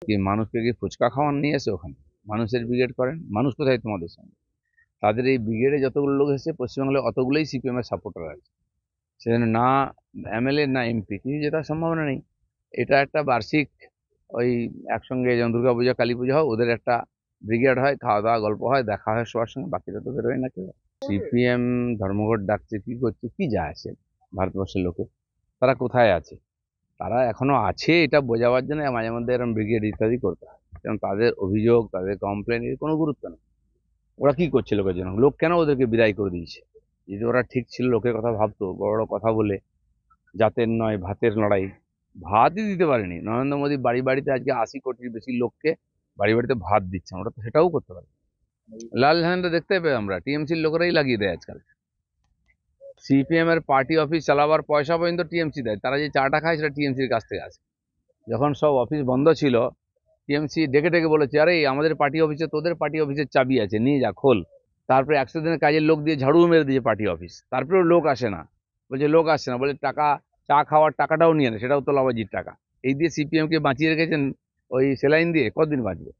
কি মানুষকে কি ফুচকা খাওয়ান নিয়ে এসে ওখানে মানুষের ব্রিগেড করেন? মানুষ কোথায় তোমাদের সঙ্গে? তাদের এই ব্রিগেডে যতগুলো লোক এসেছে পশ্চিমবাংলায় অতগুলোই সিপিএম এর সাপোর্টার আছে। সেজন্য না এমএলএ না এমপি কিছু জেতার সম্ভাবনা নেই। এটা একটা বার্ষিক ওই একসঙ্গে যেমন দুর্গাপূজা কালী পুজো হয় ওদের একটা ব্রিগেড হয়, খাওয়া দাওয়া গল্প হয়, দেখা হয় সবার সঙ্গে, বাকিরা তো বেরোয় না কেউ। সিপিএম ধর্মঘট ডাকছে কি করছে কি যায় আসে ভারতবর্ষের লোকে? তারা কোথায় আছে? তারা এখনো আছে এটা বোঝাবার জন্য মাঝে মধ্যে এরকম ব্রিগেড ইত্যাদি করতে হয়, কারণ তাদের অভিযোগ তাদের কমপ্লেন এর কোনো গুরুত্ব নেই। ওরা কি করছে লোকের জন্য? লোক কেন ওদেরকে বিদায় করে দিয়েছে? যদি ওরা ঠিক ছিল, লোকের কথা ভাবতো, বড় বড় কথা বলে জাতের নয় ভাতের লড়াই, ভাতই দিতে পারেনি নরেন্দ্র মোদী। বাড়ি বাড়িতে আজকে 80 কোটির বেশি লোককে বাড়ি বাড়িতে ভাত দিচ্ছে, ওরা তো সেটাও করতে পারে। লাল ঝান্ডা দেখতে পাই আমরা, টিএমসির লোকেরাই লাগিয়ে দেয় আজকাল। সিপিএম এর পার্টি অফিস চালাবার পয়সা পর্যন্ত টিএমসি দেয়, তারা যে চাটা খায় সেটা টিএমসির কাছ থেকে আসে। যখন সব অফিস বন্ধ ছিল, টিএমসি ডেকে ডেকে বলেছে, আরে আমাদের পার্টি অফিসে তোদের পার্টি অফিসের চাবি আছে, নিয়ে যা, খোল। তারপরে 100 দিনের কাজের লোক দিয়ে ঝাড়ু মেরে দিয়েছে পার্টি অফিস, তারপরেও লোক আসে না। বলছে লোক আসছে না, বলে টাকা, চা খাওয়ার টাকাটাও নিয়ে নেয়, সেটাও তোলাবাজির টাকা। এই দিয়ে সিপিএম কে বাঁচিয়ে রেখেছেন, ওই সেলাইন দিয়ে কতদিন বাঁচবে?